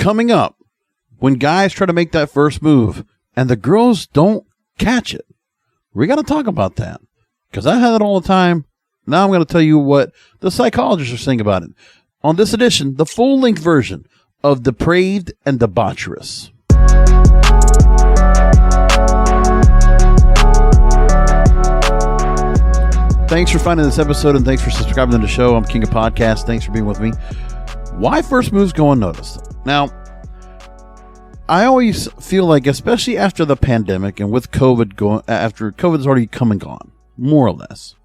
coming up when guys try to make that first move and the girls don't catch it. We got to talk about that because I have it all the time. Now I'm going to tell you what the psychologists are saying about it. On this edition, the full-length version of Depraved and Debaucherous. Thanks for finding this episode, and thanks for subscribing to the show. I'm King of Podcasts. Thanks for being with me. Why first moves go unnoticed? Now, I always feel like, especially after the pandemic and with COVID after COVID's already come and gone, more or less,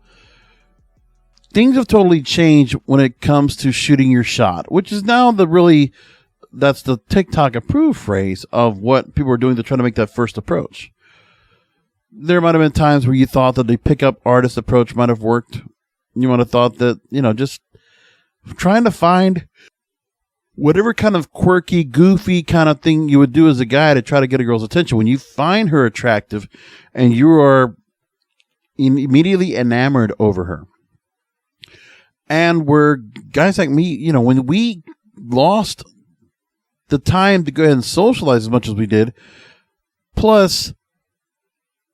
things have totally changed when it comes to shooting your shot, which is now that's the TikTok approved phrase of what people are doing to try to make that first approach. There might have been times where you thought that the pickup artist approach might have worked. You might have thought that, just trying to find whatever kind of quirky, goofy kind of thing you would do as a guy to try to get a girl's attention. When you find her attractive and you are immediately enamored over her. And where guys like me, when we lost the time to go ahead and socialize as much as we did, plus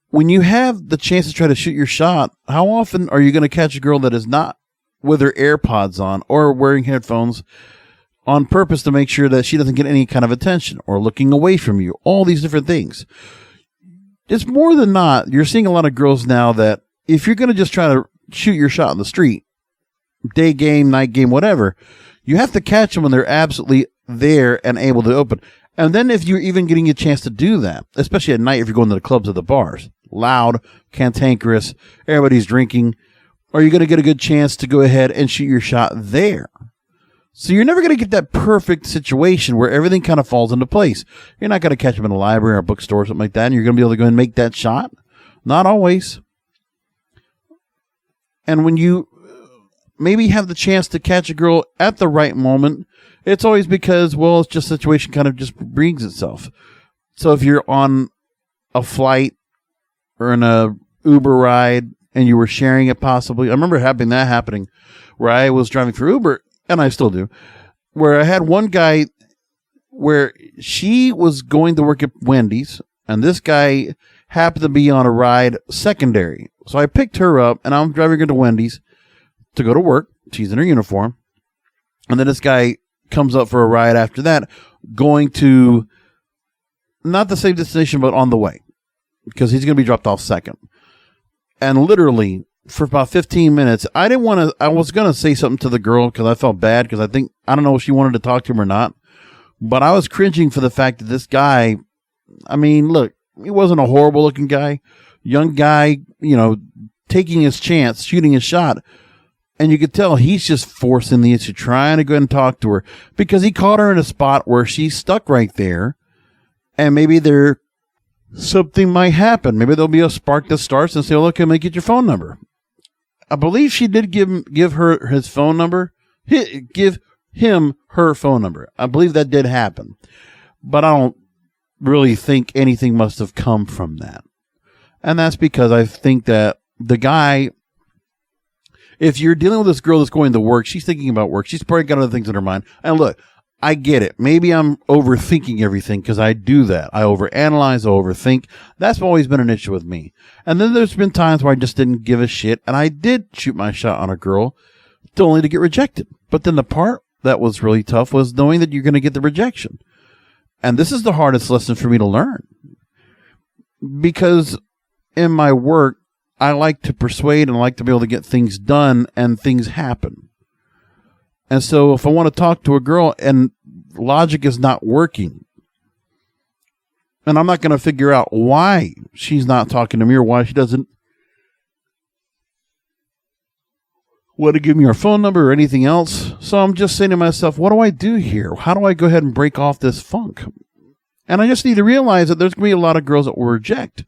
when you have the chance to try to shoot your shot, how often are you going to catch a girl that is not with her AirPods on or wearing headphones on purpose to make sure that she doesn't get any kind of attention or looking away from you? All these different things. It's more than not, you're seeing a lot of girls now that if you're going to just try to shoot your shot in the street, day game, night game, whatever, you have to catch them when they're absolutely there and able to open. And then if you're even getting a chance to do that, especially at night if you're going to the clubs or the bars, loud, cantankerous, everybody's drinking, are you going to get a good chance to go ahead and shoot your shot there? So you're never going to get that perfect situation where everything kind of falls into place. You're not going to catch them in a library or a bookstore or something like that, and you're going to be able to go and make that shot. Not always. And when you maybe have the chance to catch a girl at the right moment, it's always because, it's just situation kind of just brings itself. So if you're on a flight or in a Uber ride and you were sharing it possibly, I remember having that happening where I was driving for Uber, and I still do, where I had one guy where she was going to work at Wendy's, and this guy happened to be on a ride secondary. So I picked her up, and I'm driving her to Wendy's to go to work. She's in her uniform. And then this guy comes up for a ride after that, going to not the same destination, but on the way, because he's going to be dropped off second. And literally, for about 15 minutes, I was going to say something to the girl because I felt bad because I don't know if she wanted to talk to him or not, but I was cringing for the fact that this guy, look, he wasn't a horrible looking guy, young guy, taking his chance, shooting his shot. And you could tell he's just forcing the issue, trying to go ahead and talk to her because he caught her in a spot where she's stuck right there. And maybe something might happen. Maybe there'll be a spark that starts and say, look, let me get your phone number. I believe she did give her his phone number, give him her phone number. I believe that did happen. But I don't really think anything must have come from that. And that's because I think that the guy, if you're dealing with this girl that's going to work, she's thinking about work. She's probably got other things in her mind. And look, I get it. Maybe I'm overthinking everything because I do that. I overanalyze, I overthink. That's always been an issue with me. And then there's been times where I just didn't give a shit, and I did shoot my shot on a girl only to get rejected. But then the part that was really tough was knowing that you're going to get the rejection. And this is the hardest lesson for me to learn. Because in my work, I like to persuade and I like to be able to get things done and things happen. And so if I want to talk to a girl and logic is not working, and I'm not going to figure out why she's not talking to me or why she doesn't want to give me her phone number or anything else. So I'm just saying to myself, what do I do here? How do I go ahead and break off this funk? And I just need to realize that there's going to be a lot of girls that will reject.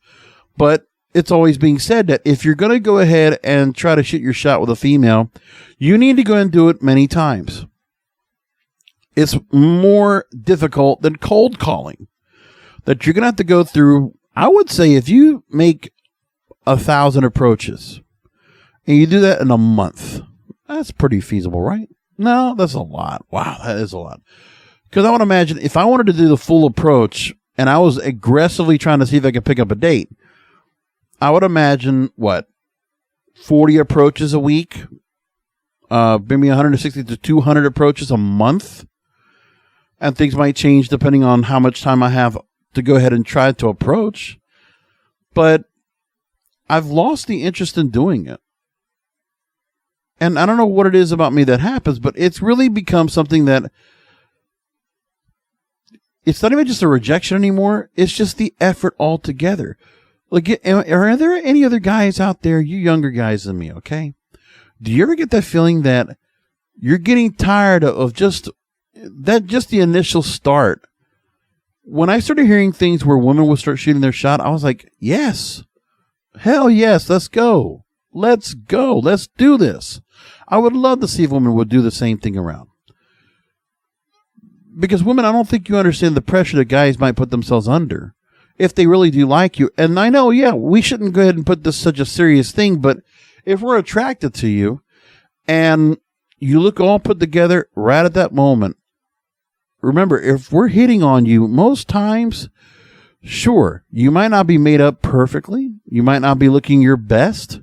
But it's always being said that if you're going to go ahead and try to shoot your shot with a female, you need to go and do it many times. It's more difficult than cold calling. That you're going to have to go through, I would say if you make 1,000 approaches and you do that in a month, that's pretty feasible, right? No, that's a lot. Wow, that is a lot. Because I want to imagine if I wanted to do the full approach and I was aggressively trying to see if I could pick up a date, I would imagine, 40 approaches a week, maybe 160 to 200 approaches a month. And things might change depending on how much time I have to go ahead and try to approach. But I've lost the interest in doing it. And I don't know what it is about me that happens, but it's really become something that it's not even just a rejection anymore. It's just the effort altogether. Like, are there any other guys out there, you younger guys than me, okay? Do you ever get that feeling that you're getting tired of just the initial start? When I started hearing things where women would start shooting their shot, I was like, yes, hell yes, let's go. Let's go. Let's do this. I would love to see if women would do the same thing around. Because women, I don't think you understand the pressure that guys might put themselves under if they really do like you. And I know, we shouldn't go ahead and put this such a serious thing, but if we're attracted to you and you look all put together right at that moment, remember, if we're hitting on you, most times, sure, you might not be made up perfectly. You might not be looking your best,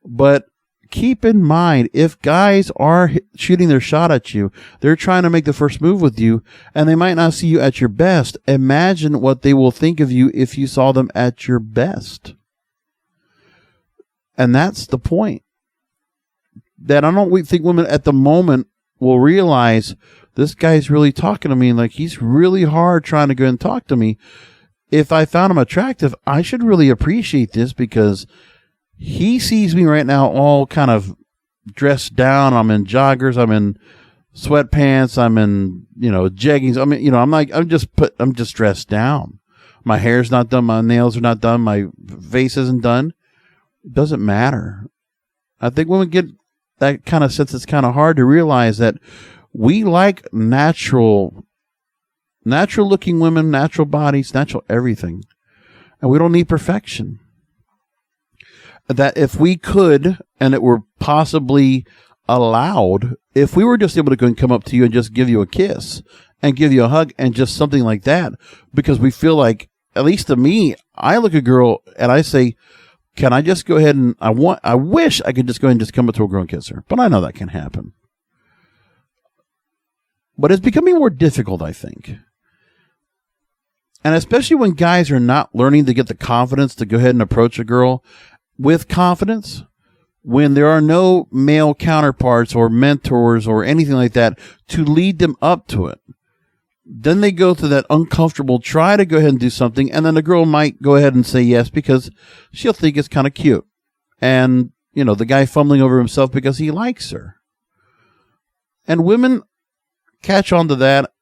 but keep in mind, if guys are shooting their shot at you, they're trying to make the first move with you, and they might not see you at your best. Imagine what they will think of you if you saw them at your best. And that's the point. That I don't think women at the moment will realize this guy's really talking to me, and like he's really hard trying to go and talk to me. If I found him attractive, I should really appreciate this because he sees me right now all kind of dressed down. I'm in joggers. I'm in sweatpants. I'm in, jeggings. I mean, I'm just dressed down. My hair's not done. My nails are not done. My face isn't done. It doesn't matter. I think women get that kind of sense. It's kind of hard to realize that we like natural looking women, natural bodies, natural everything. And we don't need perfection. That if we could, and it were possibly allowed, if we were just able to go and come up to you and just give you a kiss and give you a hug and just something like that, because we feel like, at least to me, I look at a girl and I say, can I just go ahead and I wish I could just go ahead and just come up to a girl and kiss her, but I know that can happen. But it's becoming more difficult, I think. And especially when guys are not learning to get the confidence to go ahead and approach a girl with confidence, when there are no male counterparts or mentors or anything like that to lead them up to it, then they go through that uncomfortable try to go ahead and do something, and then the girl might go ahead and say yes because she'll think it's kind of cute. And, the guy fumbling over himself because he likes her. And women catch on to that,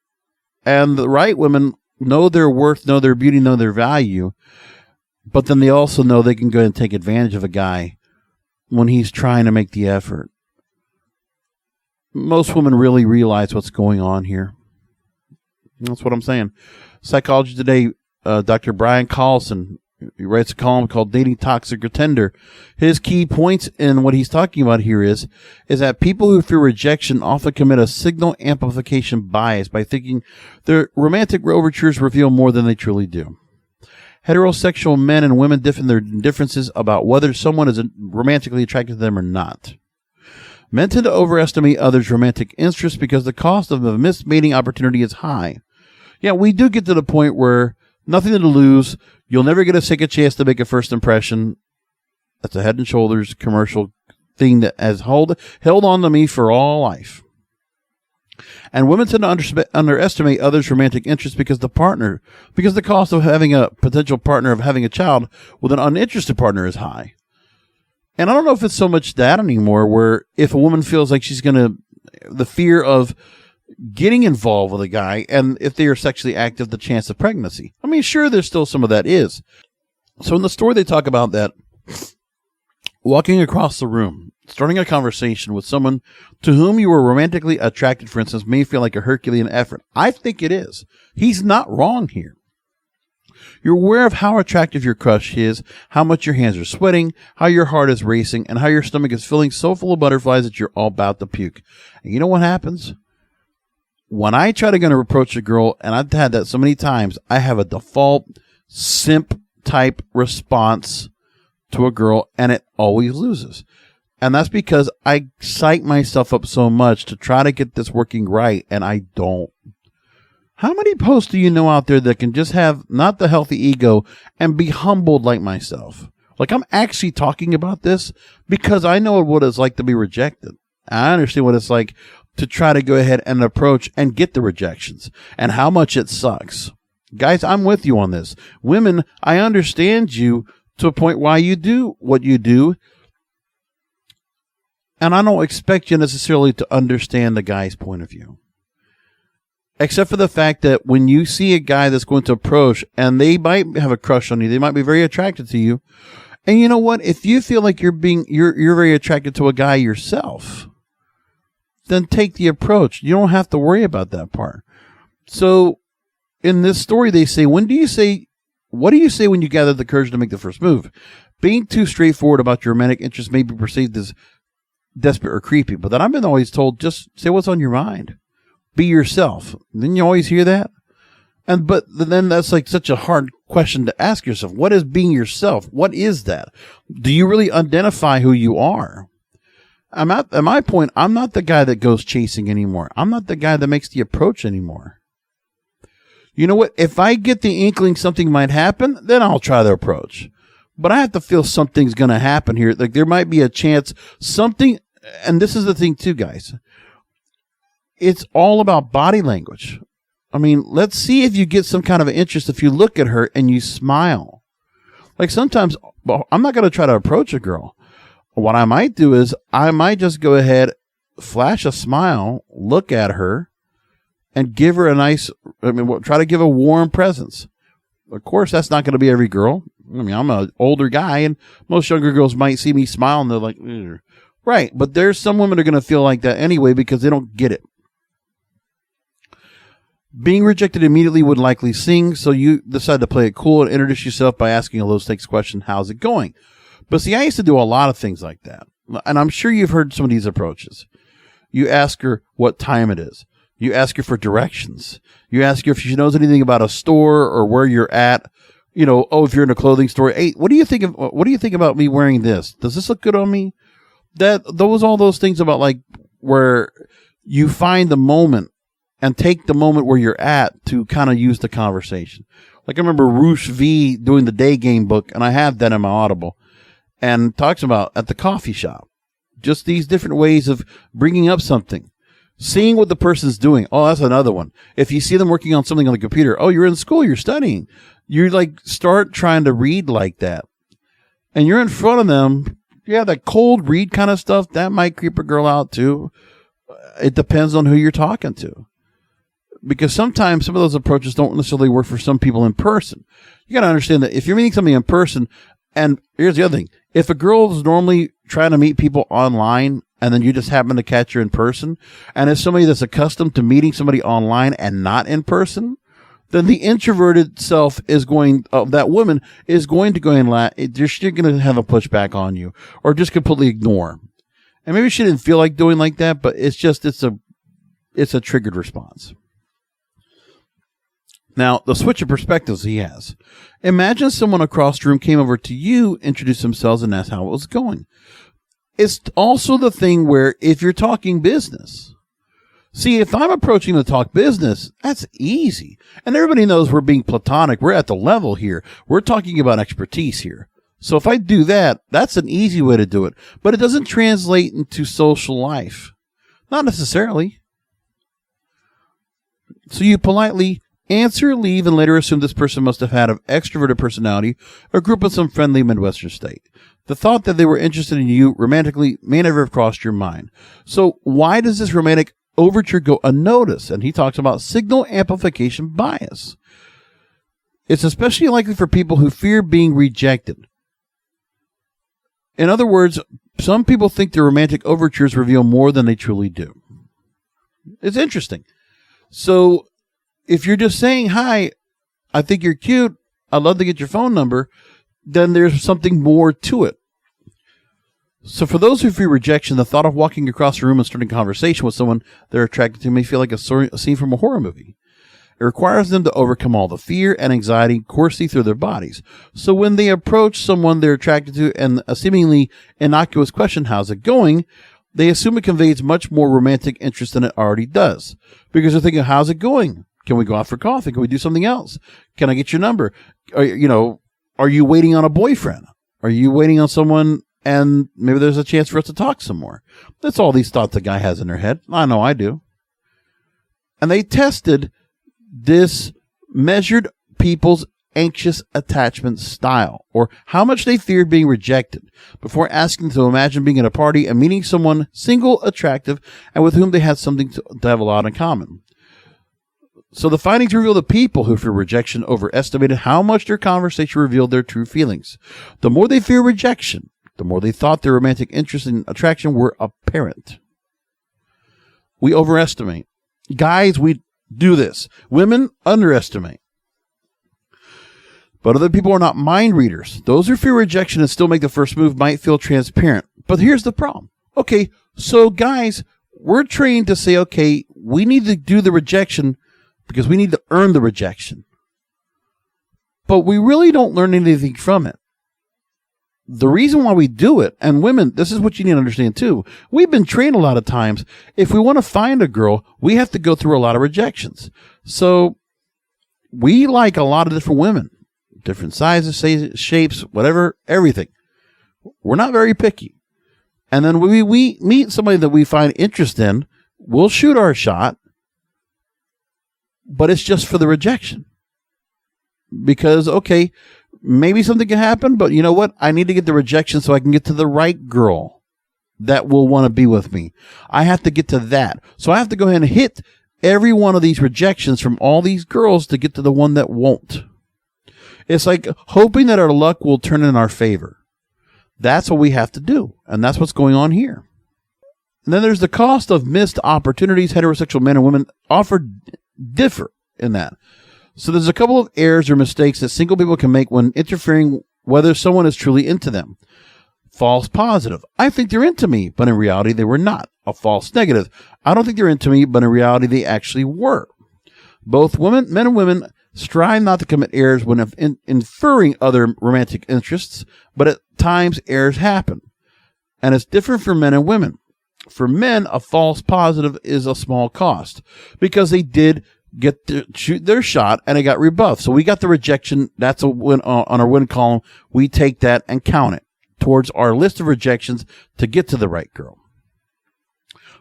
and the right women know their worth, know their beauty, know their value. But then they also know they can go and take advantage of a guy when he's trying to make the effort. Most women really realize what's going on here. That's what I'm saying. Psychology Today, Dr. Brian Carlson, he writes a column called Dating Toxic or Tender. His key points in what he's talking about here is that people who fear rejection often commit a signal amplification bias by thinking their romantic overtures reveal more than they truly do. Heterosexual men and women differ in their differences about whether someone is romantically attracted to them or not. Men tend to overestimate others' romantic interests because the cost of a missed mating opportunity is high. Yeah, we do get to the point where nothing to lose. You'll never get a second chance to make a first impression. That's a Head and Shoulders commercial thing that has held on to me for all life. And women tend to underestimate others' romantic interests because the cost of having a potential partner, of having a child with an uninterested partner is high. And I don't know if it's so much that anymore, where if a woman feels like the fear of getting involved with a guy, and if they are sexually active, the chance of pregnancy. I mean, sure, there's still some of that is. So in the story, they talk about that walking across the room, starting a conversation with someone to whom you were romantically attracted, for instance, may feel like a Herculean effort. I think it is. He's not wrong here. You're aware of how attractive your crush is, how much your hands are sweating, how your heart is racing, and how your stomach is feeling so full of butterflies that you're all about to puke. And you know what happens? when I try to approach a girl, and I've had that so many times, I have a default simp type response to a girl, and it always loses. And that's because I psych myself up so much to try to get this working right, and I don't. How many posts do you know out there that can just have not the healthy ego and be humbled like myself? Like, I'm actually talking about this because I know what it's like to be rejected. I understand what it's like to try to go ahead and approach and get the rejections and how much it sucks. Guys, I'm with you on this. Women, I understand you to a point why you do what you do. And I don't expect you necessarily to understand the guy's point of view. Except for the fact that when you see a guy that's going to approach and they might have a crush on you, they might be very attracted to you. And you know what? If you feel like you're very attracted to a guy yourself, then take the approach. You don't have to worry about that part. So in this story, they say, what do you say when you gather the courage to make the first move? Being too straightforward about your romantic interest may be perceived as desperate or creepy, but then I've been always told, just say what's on your mind. Be yourself. Didn't you always hear that? But then that's like such a hard question to ask yourself. What is being yourself? What is that? Do you really identify who you are? At my point, I'm not the guy that goes chasing anymore. I'm not the guy that makes the approach anymore. You know what? If I get the inkling something might happen, then I'll try the approach. But I have to feel something's going to happen here. Like there might be a chance something, and this is the thing too, guys. It's all about body language. I mean, let's see if you get some kind of an interest if you look at her and you smile. Like sometimes, I'm not going to try to approach a girl. What I might do is I might just go ahead, flash a smile, look at her, and give her try to give a warm presence. Of course, that's not going to be every girl. I mean, I'm an older guy, and most younger girls might see me smile, and they're like, ugh. Right. But there's some women that are going to feel like that anyway because they don't get it. Being rejected immediately would likely sting, so you decide to play it cool and introduce yourself by asking a low-stakes question, how's it going? But see, I used to do a lot of things like that, and I'm sure you've heard some of these approaches. You ask her what time it is. You ask her for directions. You ask her if she knows anything about a store or where you're at. You know, if you're in a clothing store, hey, what do you think about me wearing this? Does this look good on me? All those things about like where you find the moment and take the moment where you're at to kind of use the conversation. Like I remember Roosh V doing the day game book, and I have that in my Audible, and talks about at the coffee shop, just these different ways of bringing up something, seeing what the person's doing. Oh, that's another one. If you see them working on something on the computer, oh, you're in school, you're studying. You like start trying to read like that, and you're in front of them. Yeah, that cold read kind of stuff, that might creep a girl out too. It depends on who you're talking to. Because sometimes some of those approaches don't necessarily work for some people in person. You got to understand that if you're meeting somebody in person, and here's the other thing. If a girl is normally trying to meet people online and then you just happen to catch her in person, and it's somebody that's accustomed to meeting somebody online and not in person, then the introverted self that woman is going to go and she's going to have a pushback on you or just completely ignore. And maybe she didn't feel like doing like that, but it's a triggered response. Now, the switch of perspectives he has. Imagine someone across the room came over to you, introduced themselves, and asked how it was going. It's also the thing where if you're talking business, see, if I'm approaching to talk business, that's easy. And everybody knows we're being platonic. We're at the level here. We're talking about expertise here. So if I do that, that's an easy way to do it. But it doesn't translate into social life. Not necessarily. So you politely answer, leave, and later assume this person must have had an extroverted personality or grew up in some friendly Midwestern state. The thought that they were interested in you romantically may never have crossed your mind. So why does this romantic overture go unnoticed? And he talks about signal amplification bias. It's especially likely for people who fear being rejected. In other words, some people think their romantic overtures reveal more than they truly do. It's interesting. So if you're just saying, hi, I think you're cute, I'd love to get your phone number, then there's something more to it. So for those who fear rejection, the thought of walking across the room and starting a conversation with someone they're attracted to may feel like a scene from a horror movie. It requires them to overcome all the fear and anxiety coursing through their bodies. So when they approach someone they're attracted to and a seemingly innocuous question, how's it going, they assume it conveys much more romantic interest than it already does. Because they're thinking, how's it going? Can we go out for coffee? Can we do something else? Can I get your number? Are you waiting on a boyfriend? Are you waiting on someone and maybe there's a chance for us to talk some more? That's all these thoughts a guy has in their head. I know I do. And they tested this measured people's anxious attachment style, or how much they feared being rejected, before asking to imagine being at a party and meeting someone single, attractive, and with whom they had something to have a lot in common. So the findings reveal the people who fear rejection overestimated how much their conversation revealed their true feelings. The more they fear rejection, the more they thought their romantic interest and attraction were apparent. We overestimate. Guys, we do this. Women underestimate. But other people are not mind readers. Those who fear rejection and still make the first move might feel transparent. But here's the problem. Okay, so guys, we're trained to say, okay, we need to do the rejection because we need to earn the rejection. But we really don't learn anything from it. The reason why we do it, and women, this is what you need to understand too. We've been trained a lot of times. If we want to find a girl, we have to go through a lot of rejections. So we like a lot of different women, different sizes, shapes, whatever, everything. We're not very picky. And then we meet somebody that we find interest in, we'll shoot our shot, but it's just for the rejection. Because, okay, maybe something can happen, but you know what? I need to get the rejection so I can get to the right girl that will want to be with me. I have to get to that. So I have to go ahead and hit every one of these rejections from all these girls to get to the one that won't. It's like hoping that our luck will turn in our favor. That's what we have to do. And that's what's going on here. And then there's the cost of missed opportunities. Heterosexual men and women differ in that. So there's a couple of errors or mistakes that single people can make when interfering whether someone is truly into them. False positive. I think they're into me, but in reality they were not. A false negative. I don't think they're into me, but in reality they actually were. Both men and women strive not to commit errors when inferring other romantic interests, but at times errors happen. And it's different for men and women. For men, a false positive is a small cost because they did get to shoot their shot and it got rebuffed. So we got the rejection. That's a win on our win column. We take that and count it towards our list of rejections to get to the right girl.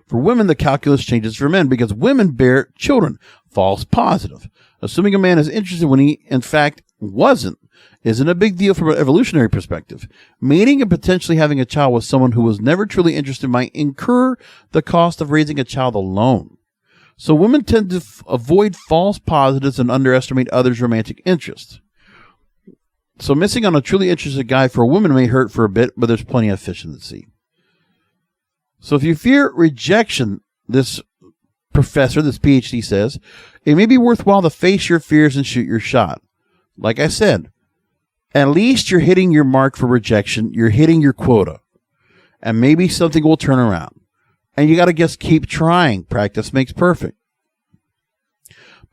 For women, the calculus changes for men because women bear children. False positive. Assuming a man is interested when he, in fact, wasn't, isn't a big deal from an evolutionary perspective. Meeting and potentially having a child with someone who was never truly interested might incur the cost of raising a child alone. So women tend to avoid false positives and underestimate others' romantic interests. So missing on a truly interested guy for a woman may hurt for a bit, but there's plenty of fish in the sea. So if you fear rejection, this professor, this PhD says, it may be worthwhile to face your fears and shoot your shot. Like I said, at least you're hitting your mark for rejection. You're hitting your quota. And maybe something will turn around. And you got to just keep trying. Practice makes perfect.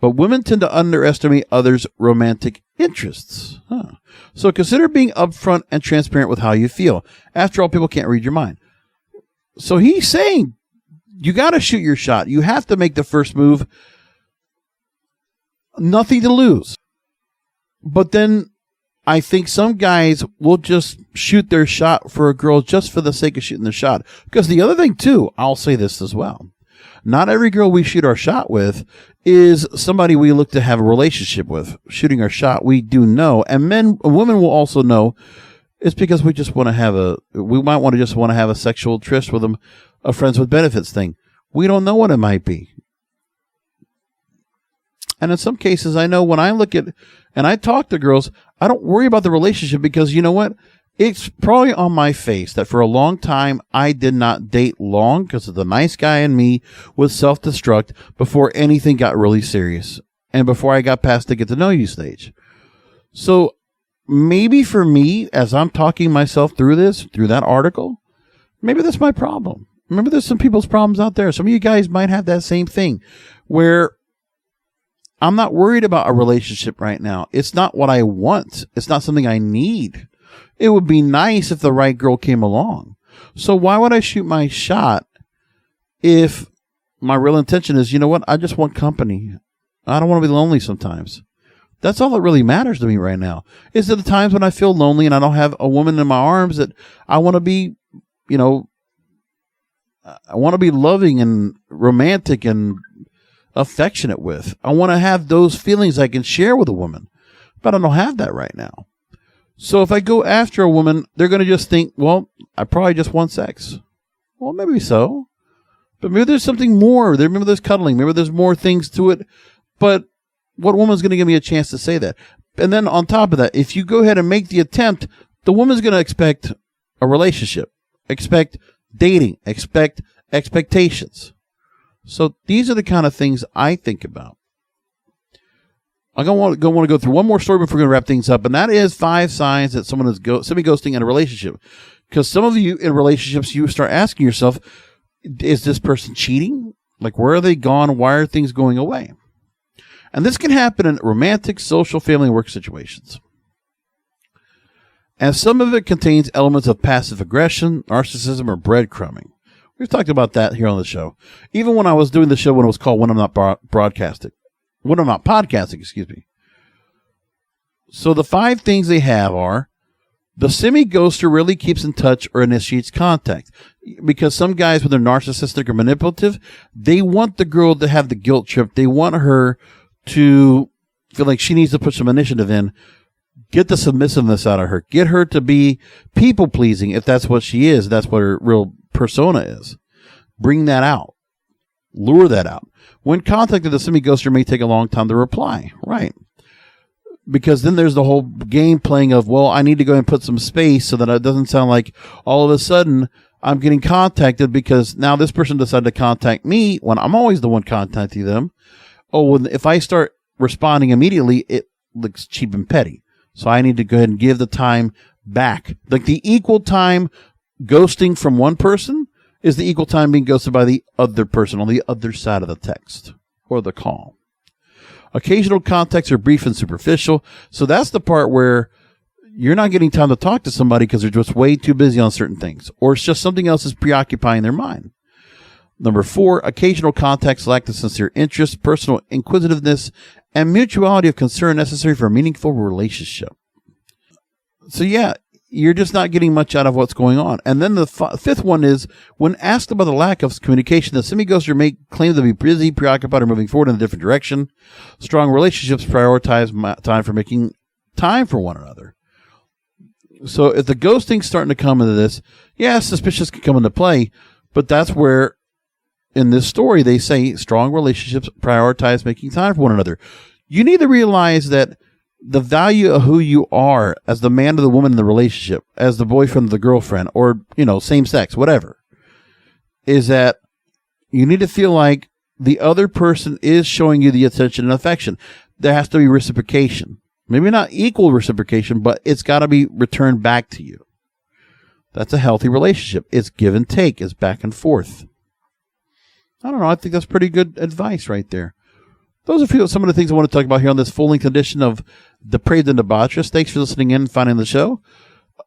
But women tend to underestimate others' romantic interests. So consider being upfront and transparent with how you feel. After all, people can't read your mind. So he's saying you got to shoot your shot. You have to make the first move. Nothing to lose. But then I think some guys will just shoot their shot for a girl just for the sake of shooting the shot. Because the other thing, too, I'll say this as well. Not every girl we shoot our shot with is somebody we look to have a relationship with. Shooting our shot, we do know. And women will also know it's because we just want to we might want to just want to have a sexual tryst with them, a friends with benefits thing. We don't know what it might be. And in some cases, I know when I look at, and I talk to girls, I don't worry about the relationship because you know what? It's probably on my face that for a long time, I did not date long because of the nice guy in me would self-destruct before anything got really serious and before I got past the get to know you stage. So maybe for me, as I'm talking myself through this, through that article, Maybe that's my problem. Remember, there's some people's problems out there. Some of you guys might have that same thing where I'm not worried about a relationship right now. It's not what I want. It's not something I need. It would be nice if the right girl came along. So why would I shoot my shot if my real intention is, you know what? I just want company. I don't want to be lonely sometimes. That's all that really matters to me right now. Is that the times when I feel lonely and I don't have a woman in my arms that I want to be, you know, I want to be loving and romantic and affectionate with. I want to have those feelings I can share with a woman, but I don't have that right now. So if I go after a woman, they're going to just think, well, I probably just want sex. Well, maybe so, but maybe there's something more. Maybe there's cuddling. Maybe there's more things to it. But what woman's going to give me a chance to say that? And then on top of that, if you go ahead and make the attempt, the woman's going to expect a relationship, expect dating, expect expectations. So these are the kind of things I think about. I'm going to want to go through one more story before we're going to wrap things up, and that is 5 signs that someone is semi-ghosting in a relationship. Because some of you in relationships, you start asking yourself, is this person cheating? Like, where are they gone? Why are things going away? And this can happen in romantic, social, family, and work situations. And some of it contains elements of passive aggression, narcissism, or breadcrumbing. We've talked about that here on the show. Even when I was doing the show when it was called When I'm Not Podcasting, excuse me. So the 5 things they have are: the semi-ghoster really keeps in touch or initiates contact. Because some guys, when they're narcissistic or manipulative, they want the girl to have the guilt trip. They want her to feel like she needs to put some initiative in. Get the submissiveness out of her. Get her to be people-pleasing if that's what she is. That's what her real persona is. Bring that out. Lure that out. When contacted, the semi-ghoster may take a long time to reply. Right. Because then there's the whole game playing of, well, I need to go and put some space so that it doesn't sound like all of a sudden I'm getting contacted because now this person decided to contact me when I'm always the one contacting them. Oh, well, if I start responding immediately, it looks cheap and petty. So I need to go ahead and give the time back. Like the equal time ghosting from one person is the equal time being ghosted by the other person on the other side of the text or the call. Occasional contacts are brief and superficial. So that's the part where you're not getting time to talk to somebody because they're just way too busy on certain things, or it's just something else is preoccupying their mind. Number 4, occasional contacts lack the sincere interest, personal inquisitiveness, and mutuality of concern necessary for a meaningful relationship. So yeah, you're just not getting much out of what's going on. And then the 5th one is, when asked about the lack of communication, the semi-ghoster may claim to be busy, preoccupied, or moving forward in a different direction. Strong relationships prioritize time for making time for one another. So if the ghosting's starting to come into this, yeah, suspicious can come into play, but that's where, in this story, they say strong relationships prioritize making time for one another. You need to realize that the value of who you are as the man or the woman in the relationship, as the boyfriend or the girlfriend, or, you know, same sex, whatever, is that you need to feel like the other person is showing you the attention and affection. There has to be reciprocation. Maybe not equal reciprocation, but it's got to be returned back to you. That's a healthy relationship. It's give and take. It's back and forth. I don't know. I think that's pretty good advice right there. Those are some of the things I want to talk about here on this full-length edition of Depraved and Debaucherous. Thanks for listening in and finding the show.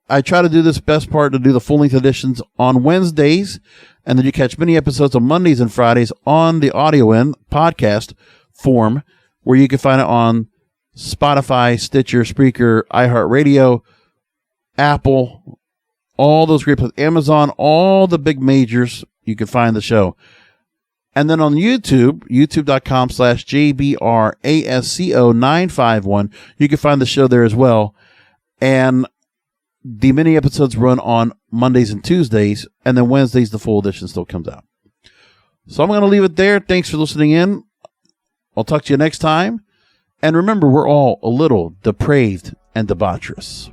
I try to do this best part to do the full-length editions on Wednesdays, and then you catch mini episodes on Mondays and Fridays on the audio end podcast form, where you can find it on Spotify, Stitcher, Spreaker, iHeartRadio, Apple, all those great places, Amazon, all the big majors, you can find the show. And then on YouTube, youtube.com/JBRASCO951, you can find the show there as well. And the mini episodes run on Mondays and Tuesdays, and then Wednesdays, the full edition still comes out. So I'm going to leave it there. Thanks for listening in. I'll talk to you next time. And remember, we're all a little depraved and debaucherous.